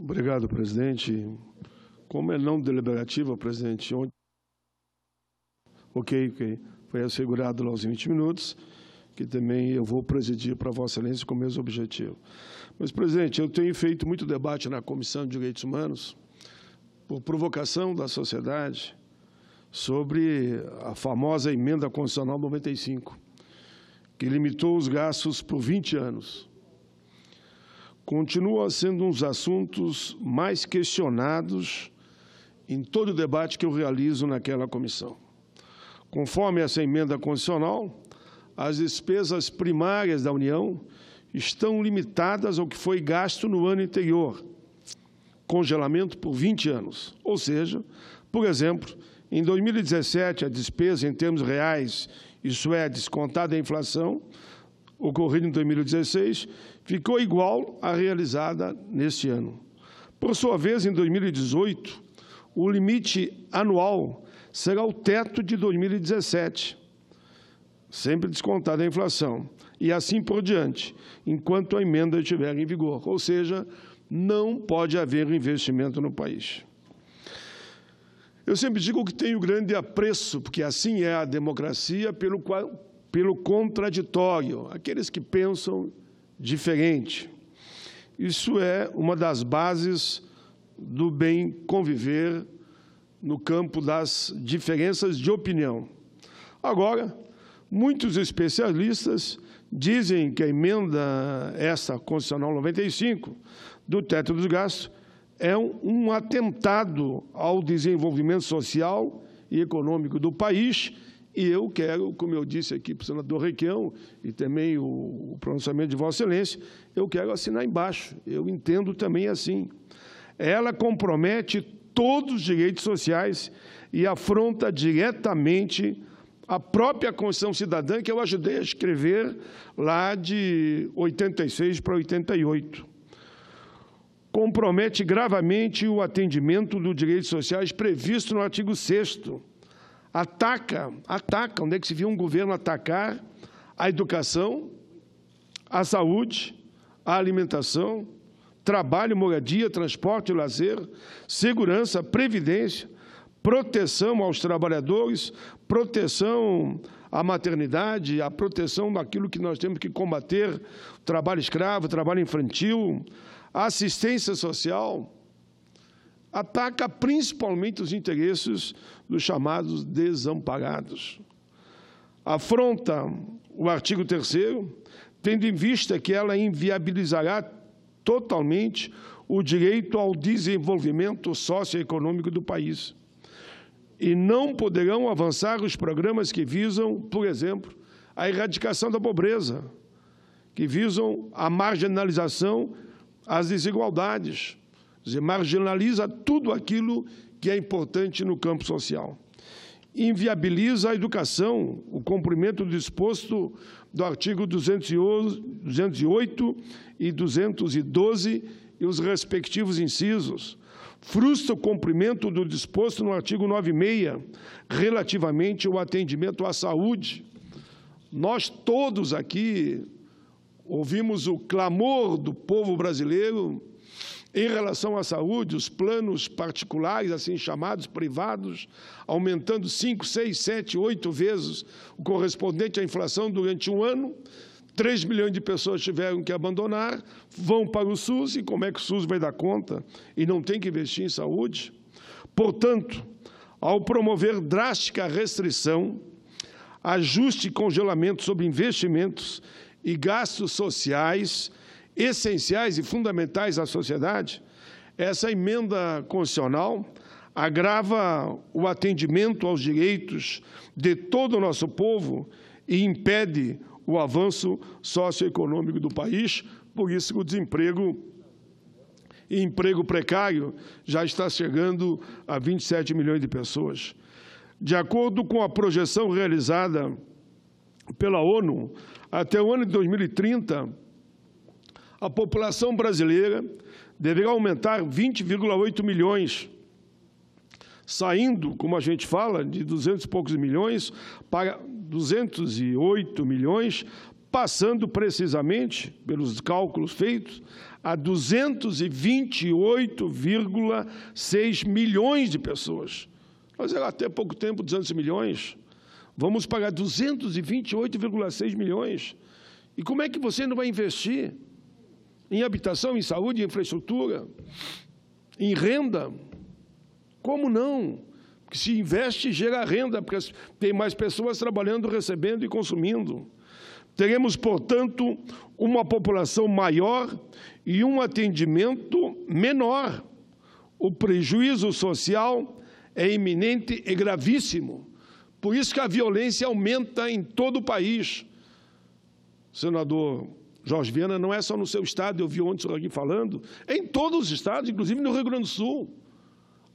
Obrigado, presidente. Como é não deliberativa, presidente, ontem... Ok. Foi assegurado lá os 20 minutos, que também eu vou presidir para Vossa Excelência com o mesmo objetivo. Mas, presidente, eu tenho feito muito debate na Comissão de Direitos Humanos, por provocação da sociedade, sobre a famosa Emenda Constitucional 95, que limitou os gastos por 20 anos. Continua sendo um dos assuntos mais questionados em todo o debate que eu realizo naquela comissão. Conforme essa emenda constitucional, as despesas primárias da União estão limitadas ao que foi gasto no ano anterior, congelamento por 20 anos. Ou seja, por exemplo, em 2017, a despesa em termos reais, isso é, descontada a inflação, ocorrida em 2016, ficou igual à realizada neste ano. Por sua vez, em 2018, o limite anual será o teto de 2017, sempre descontada a inflação, e assim por diante, enquanto a emenda estiver em vigor. Ou seja, não pode haver investimento no país. Eu sempre digo que tenho grande apreço, porque assim é a democracia, pelo contraditório, aqueles que pensam diferente. Isso é uma das bases do bem conviver no campo das diferenças de opinião. Agora, muitos especialistas dizem que a emenda essa Constitucional 95 do teto dos gastos é um atentado ao desenvolvimento social e econômico do país, e eu quero, como eu disse aqui para o senador Requião, e também o pronunciamento de Vossa Excelência, eu quero assinar embaixo. Eu entendo também assim. Ela compromete todos os direitos sociais e afronta diretamente a própria Constituição Cidadã, que eu ajudei a escrever lá de 86 para 88. Compromete gravemente o atendimento dos direitos sociais previsto no artigo 6º. Ataca, onde é que se viu um governo atacar a educação, a saúde, a alimentação, trabalho, moradia, transporte, lazer, segurança, previdência, proteção aos trabalhadores, proteção à maternidade, a proteção daquilo que nós temos que combater, trabalho escravo, trabalho infantil, assistência social. Ataca principalmente os interesses dos chamados desamparados. Afronta o artigo 3º, tendo em vista que ela inviabilizará totalmente o direito ao desenvolvimento socioeconômico do país. E não poderão avançar os programas que visam, por exemplo, a erradicação da pobreza, que visam a marginalização, as desigualdades. Quer dizer, marginaliza tudo aquilo que é importante no campo social. Inviabiliza a educação, o cumprimento do disposto do artigo 208 e 212 e os respectivos incisos. Frustra o cumprimento do disposto no artigo 96, relativamente ao atendimento à saúde. Nós todos aqui ouvimos o clamor do povo brasileiro em relação à saúde, os planos particulares, assim chamados, privados, aumentando 5, 6, 7, 8 vezes o correspondente à inflação durante um ano. 3 milhões de pessoas tiveram que abandonar, vão para o SUS, e como é que o SUS vai dar conta? E não tem que investir em saúde? Portanto, ao promover drástica restrição, ajuste e congelamento sobre investimentos e gastos sociais essenciais e fundamentais à sociedade, essa emenda constitucional agrava o atendimento aos direitos de todo o nosso povo e impede o avanço socioeconômico do país. Por isso que o desemprego e emprego precário já está chegando a 27 milhões de pessoas. De acordo com a projeção realizada pela ONU, até o ano de 2030, a população brasileira deverá aumentar 20,8 milhões, saindo, como a gente fala, de 200 e poucos milhões para 208 milhões passando precisamente, pelos cálculos feitos, a 228,6 milhões de pessoas. Mas era até pouco tempo 200 milhões. Vamos pagar 228,6 milhões. E como é que você não vai investir em habitação, em saúde, em infraestrutura, em renda? Como não? Porque se investe, gera renda, porque tem mais pessoas trabalhando, recebendo e consumindo. Teremos, portanto, uma população maior e um atendimento menor. O prejuízo social é iminente e gravíssimo. Por isso que a violência aumenta em todo o país. Senador Jorge Viana, não é só no seu estado, eu vi ontem o senhor aqui falando, é em todos os estados, inclusive no Rio Grande do Sul.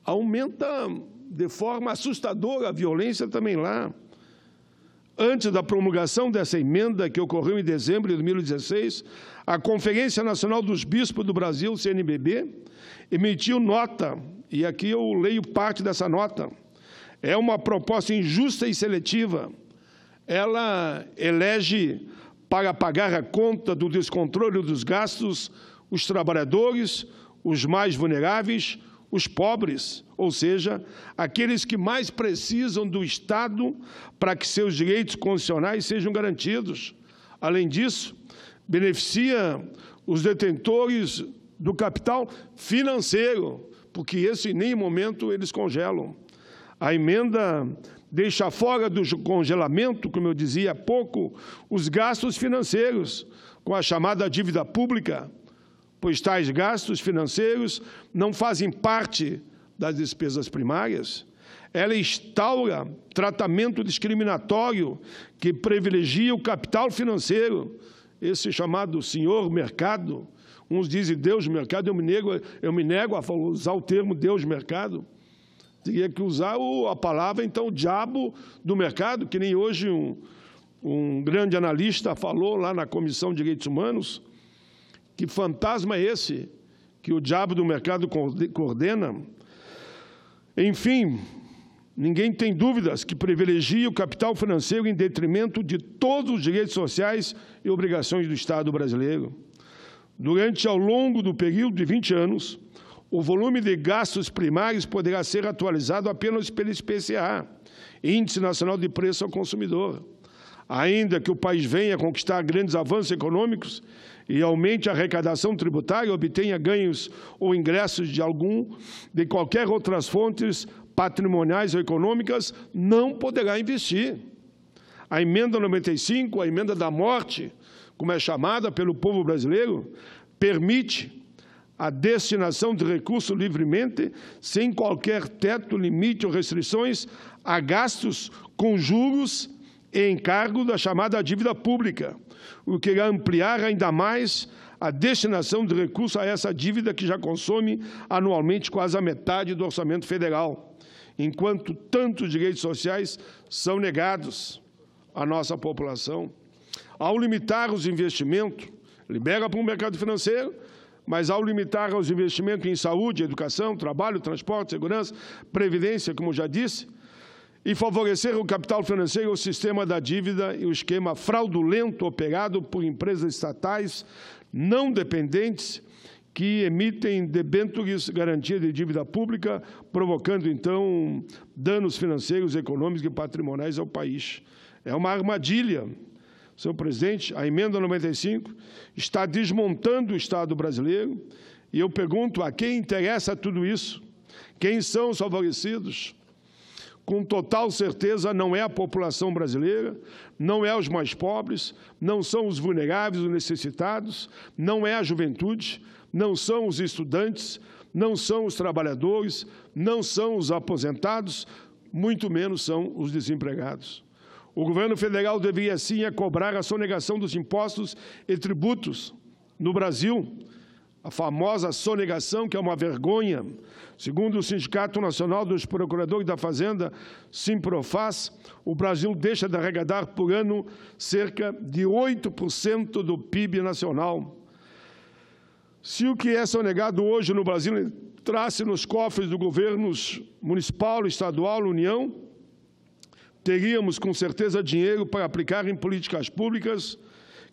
Aumenta de forma assustadora a violência também lá. Antes da promulgação dessa emenda, que ocorreu em dezembro de 2016, a Conferência Nacional dos Bispos do Brasil, CNBB, emitiu nota, e aqui eu leio parte dessa nota. É uma proposta injusta e seletiva. Ela elege para pagar a conta do descontrole dos gastos os trabalhadores, os mais vulneráveis, os pobres, ou seja, aqueles que mais precisam do Estado para que seus direitos constitucionais sejam garantidos. Além disso, beneficia os detentores do capital financeiro, porque esse, em nenhum momento, eles congelam. A emenda deixa fora do congelamento, como eu dizia há pouco, os gastos financeiros, com a chamada dívida pública, pois tais gastos financeiros não fazem parte das despesas primárias. Ela instaura tratamento discriminatório que privilegia o capital financeiro, esse chamado senhor mercado. Uns dizem Deus mercado, eu me nego a usar o termo Deus mercado. Teria que usar a palavra, então, o diabo do mercado, que nem hoje um grande analista falou lá na Comissão de Direitos Humanos. Que fantasma é esse que o diabo do mercado coordena? Enfim, ninguém tem dúvidas que privilegia o capital financeiro em detrimento de todos os direitos sociais e obrigações do Estado brasileiro. Ao longo do período de 20 anos, o volume de gastos primários poderá ser atualizado apenas pelo IPCA, Índice Nacional de Preço ao Consumidor. Ainda que o país venha conquistar grandes avanços econômicos e aumente a arrecadação tributária, obtenha ganhos ou ingressos de qualquer outras fontes patrimoniais ou econômicas, não poderá investir. A emenda 95, a emenda da morte, como é chamada pelo povo brasileiro, permite a destinação de recursos livremente, sem qualquer teto, limite ou restrições, a gastos com juros e encargo da chamada dívida pública, o que irá ampliar ainda mais a destinação de recursos a essa dívida que já consome anualmente quase a metade do orçamento federal, enquanto tantos direitos sociais são negados à nossa população. Ao limitar os investimentos, libera para o mercado financeiro, mas ao limitar os investimentos em saúde, educação, trabalho, transporte, segurança, previdência, como já disse, e favorecer o capital financeiro, o sistema da dívida e o esquema fraudulento operado por empresas estatais não dependentes que emitem debêntures garantia de dívida pública, provocando, então, danos financeiros, econômicos e patrimoniais ao país. É uma armadilha. Senhor presidente, a emenda 95 está desmontando o Estado brasileiro e eu pergunto a quem interessa tudo isso? Quem são os favorecidos? Com total certeza, não é a população brasileira, não é os mais pobres, não são os vulneráveis, os necessitados, não é a juventude, não são os estudantes, não são os trabalhadores, não são os aposentados, muito menos são os desempregados. O governo federal deveria, sim, cobrar a sonegação dos impostos e tributos no Brasil, a famosa sonegação, que é uma vergonha. Segundo o Sindicato Nacional dos Procuradores da Fazenda, Simprofaz, o Brasil deixa de arrecadar por ano cerca de 8% do PIB nacional. Se o que é sonegado hoje no Brasil entrasse nos cofres do governo municipal, estadual, União, teríamos com certeza dinheiro para aplicar em políticas públicas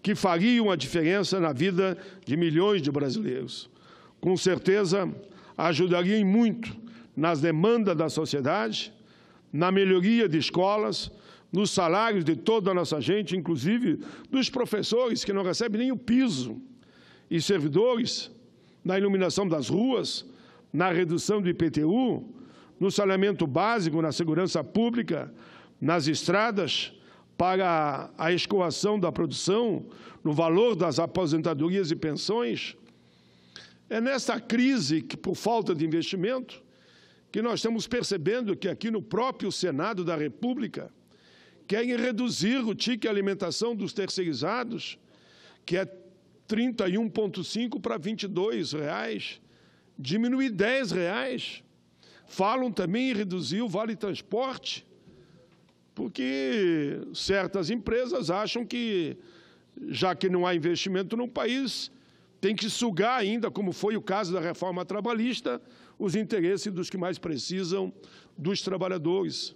que fariam a diferença na vida de milhões de brasileiros. Com certeza, ajudariam muito nas demandas da sociedade, na melhoria de escolas, nos salários de toda a nossa gente, inclusive dos professores que não recebem nem o piso, e servidores, na iluminação das ruas, na redução do IPTU, no saneamento básico, na segurança pública, nas estradas, para a escoação da produção, no valor das aposentadorias e pensões. É nessa crise, que, por falta de investimento, que nós estamos percebendo que aqui no próprio Senado da República querem reduzir o ticket alimentação dos terceirizados, que é R$ 31,5 para R$ 22, diminuir R$ 10. Falam também em reduzir o vale-transporte, porque certas empresas acham que, já que não há investimento no país, tem que sugar ainda, como foi o caso da reforma trabalhista, os interesses dos que mais precisam, dos trabalhadores.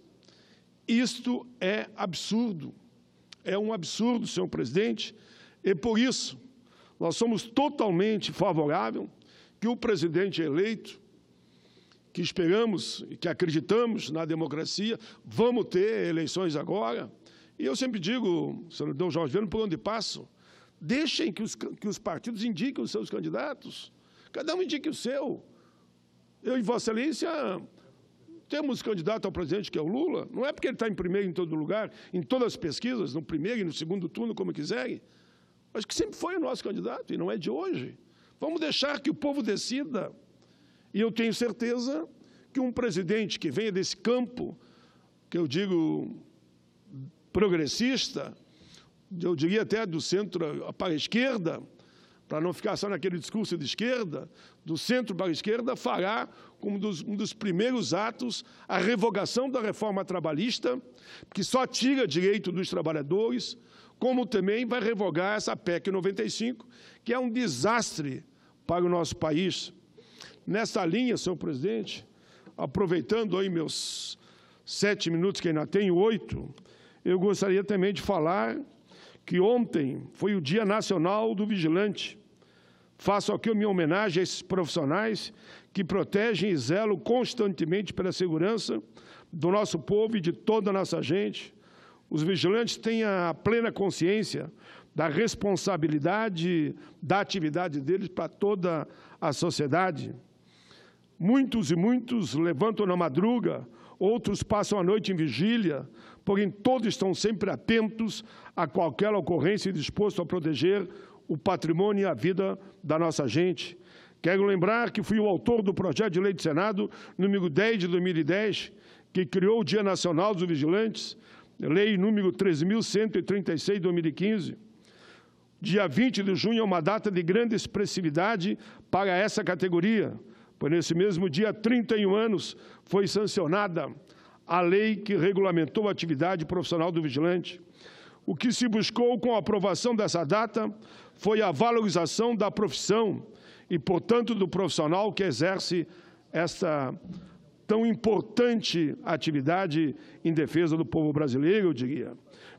Isto é absurdo, é um absurdo, senhor presidente, e por isso nós somos totalmente favoráveis que o presidente eleito, que esperamos e que acreditamos na democracia, vamos ter eleições agora. E eu sempre digo, senador Jorge Weber, por onde passo, deixem que os partidos indiquem os seus candidatos. Cada um indique o seu. Eu e Vossa Excelência temos candidato ao presidente, que é o Lula. Não é porque ele está em primeiro em todo lugar, em todas as pesquisas, no primeiro e no segundo turno, como quiserem, mas que sempre foi o nosso candidato, e não é de hoje. Vamos deixar que o povo decida. E eu tenho certeza que um presidente que venha desse campo, que eu digo progressista, eu diria até do centro para a esquerda, para não ficar só naquele discurso de esquerda, do centro para a esquerda, fará como um dos primeiros atos a revogação da reforma trabalhista, que só tira direito dos trabalhadores, como também vai revogar essa PEC 95, que é um desastre para o nosso país. Nessa linha, senhor presidente, aproveitando aí meus 7 minutos, que ainda tenho 8, eu gostaria também de falar que ontem foi o Dia Nacional do Vigilante. Faço aqui a minha homenagem a esses profissionais que protegem e zelam constantemente pela segurança do nosso povo e de toda a nossa gente. Os vigilantes têm a plena consciência da responsabilidade da atividade deles para toda a sociedade. Muitos e muitos levantam na madruga, outros passam a noite em vigília, porém todos estão sempre atentos a qualquer ocorrência e dispostos a proteger o patrimônio e a vida da nossa gente. Quero lembrar que fui o autor do projeto de lei do Senado, número 10 de 2010, que criou o Dia Nacional dos Vigilantes, lei número 13.136 de 2015. Dia 20 de junho é uma data de grande expressividade para essa categoria, pois nesse mesmo dia, há 31 anos, foi sancionada a lei que regulamentou a atividade profissional do vigilante. O que se buscou com a aprovação dessa data foi a valorização da profissão e, portanto, do profissional que exerce esta tão importante atividade em defesa do povo brasileiro, eu diria.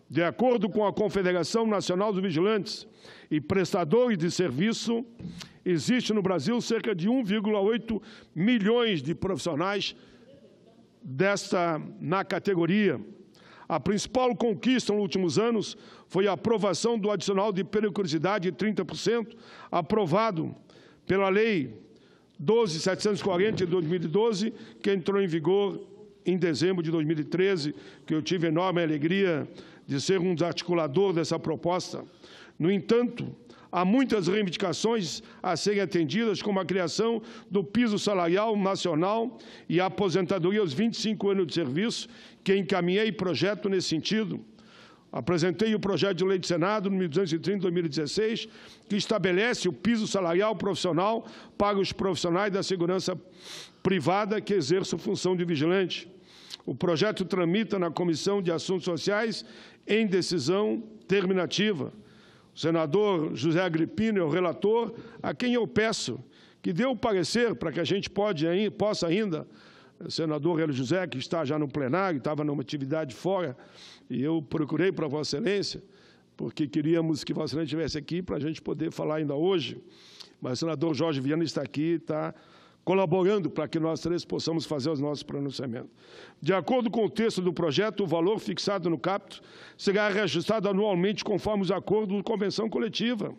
De acordo com a Confederação Nacional dos Vigilantes e Prestadores de Serviço, existe no Brasil cerca de 1,8 milhões de profissionais na categoria. A principal conquista nos últimos anos foi a aprovação do adicional de periculosidade de 30%, aprovado pela Lei 12.740 de 2012, que entrou em vigor em dezembro de 2013, que eu tive enorme alegria de ser um dos articuladores dessa proposta. No entanto, há muitas reivindicações a serem atendidas, como a criação do piso salarial nacional e a aposentadoria aos 25 anos de serviço, que encaminhei projeto nesse sentido. Apresentei o projeto de lei do Senado, número 230, de 2016, que estabelece o piso salarial profissional para os profissionais da segurança privada que exerçam função de vigilante. O projeto tramita na Comissão de Assuntos Sociais em decisão terminativa. O senador José Agripino é o relator, a quem eu peço que dê o parecer para que a gente possa ainda, o senador Hélio José, que está já no plenário, estava numa atividade fora, e eu procurei para Vossa Excelência, porque queríamos que Vossa Excelência estivesse aqui para a gente poder falar ainda hoje, mas o senador Jorge Viana está aqui, está colaborando para que nós três possamos fazer os nossos pronunciamentos. De acordo com o texto do projeto, o valor fixado no capto será reajustado anualmente conforme os acordos de convenção coletiva,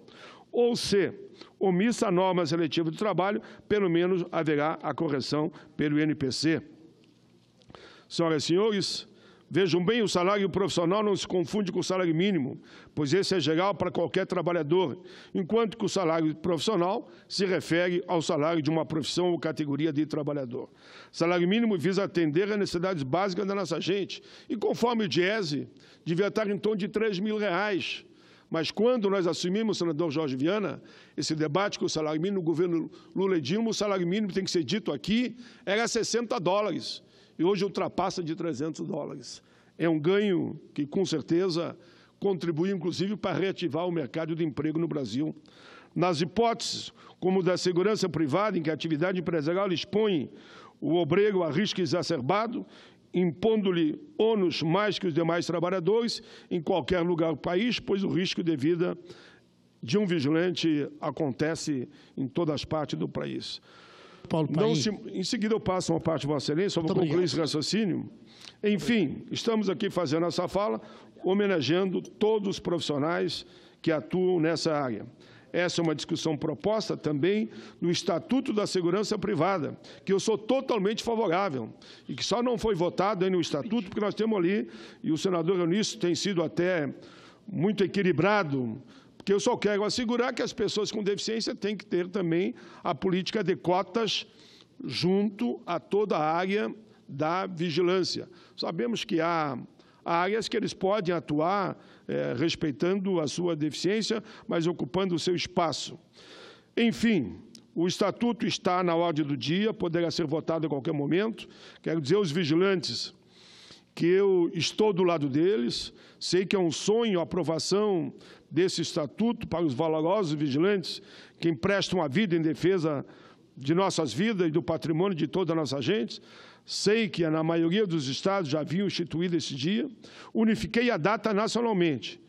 ou se omissa a norma seletiva do trabalho, pelo menos haverá a correção pelo INPC. Senhoras e senhores, vejam bem, o salário profissional não se confunde com o salário mínimo, pois esse é geral para qualquer trabalhador, enquanto que o salário profissional se refere ao salário de uma profissão ou categoria de trabalhador. O salário mínimo visa atender às necessidades básicas da nossa gente, e conforme o Diese, devia estar em torno de R$3.000. Mas quando nós assumimos, senador Jorge Viana, esse debate com o salário mínimo, no governo Lula e Dilma, o salário mínimo, tem que ser dito aqui, era $60. E hoje ultrapassa de $300. É um ganho que, com certeza, contribui, inclusive, para reativar o mercado de emprego no Brasil. Nas hipóteses, como da segurança privada, em que a atividade empresarial expõe o obreiro a risco exacerbado, impondo-lhe ônus mais que os demais trabalhadores em qualquer lugar do país, pois o risco de vida de um vigilante acontece em todas as partes do país. Paulo Paim. Em seguida, eu passo uma parte de Vossa Excelência, só vou concluir esse raciocínio. Enfim, estamos aqui fazendo essa fala, homenageando todos os profissionais que atuam nessa área. Essa é uma discussão proposta também no Estatuto da Segurança Privada, que eu sou totalmente favorável, e que só não foi votado aí no Estatuto, porque nós temos ali, e o senador Eunício tem sido até muito equilibrado, porque eu só quero assegurar que as pessoas com deficiência têm que ter também a política de cotas junto a toda a área da vigilância. Sabemos que há áreas que eles podem atuar respeitando a sua deficiência, mas ocupando o seu espaço. Enfim, o Estatuto está na ordem do dia, poderá ser votado a qualquer momento. Quero dizer aos vigilantes que eu estou do lado deles, sei que é um sonho a aprovação desse Estatuto para os valorosos vigilantes que emprestam a vida em defesa de nossas vidas e do patrimônio de toda a nossa gente. Sei que na maioria dos estados já haviam instituído esse dia. Unifiquei a data nacionalmente,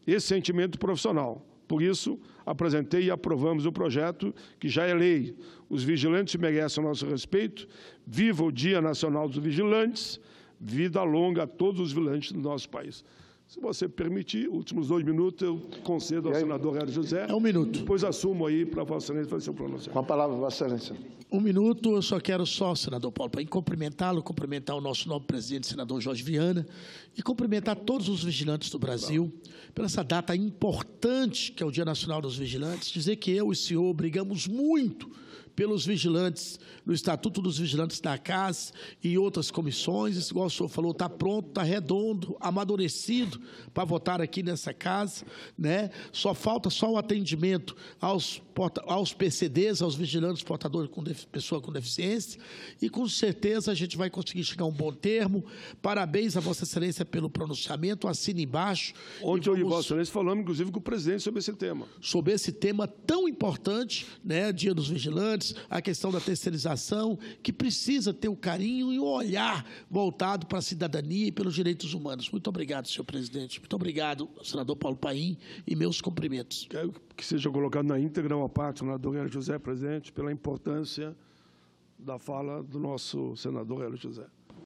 esse sentimento profissional. Por isso, apresentei e aprovamos o projeto, que já é lei. Os vigilantes merecem o nosso respeito. Viva o Dia Nacional dos Vigilantes. Vida longa a todos os vigilantes do nosso país. Se você permitir, últimos 2 minutos, eu concedo ao senador Hélio José. É 1 minuto. Depois assumo aí para Vossa Excelência fazer seu pronunciamento. Com a palavra, Vossa Excelência. 1 minuto, eu só quero senador Paulo Paim, cumprimentá-lo, cumprimentar o nosso novo presidente, senador Jorge Viana, e cumprimentar todos os vigilantes do Brasil, pela essa data importante, que é o Dia Nacional dos Vigilantes, dizer que eu e o senhor brigamos muito pelos vigilantes, no Estatuto dos Vigilantes da CAS e outras comissões. Igual o senhor falou, está pronto, está redondo, amadurecido para votar aqui nessa casa, né? Só falta o atendimento aos PCDs, aos vigilantes portadores com pessoa com deficiência, e com certeza a gente vai conseguir chegar a um bom termo. Parabéns a Vossa Excelência pelo pronunciamento, assine embaixo. Ontem eu e Vossa Excelência falamos, inclusive, com o presidente sobre esse tema. Sobre esse tema tão importante, né? Dia dos Vigilantes, a questão da terceirização, que precisa ter o carinho e o olhar voltado para a cidadania e pelos direitos humanos. Muito obrigado, senhor presidente. Muito obrigado, senador Paulo Paim, e meus cumprimentos. Quero que seja colocado na íntegra uma parte, senador Hélio José, presidente, pela importância da fala do nosso senador Hélio José.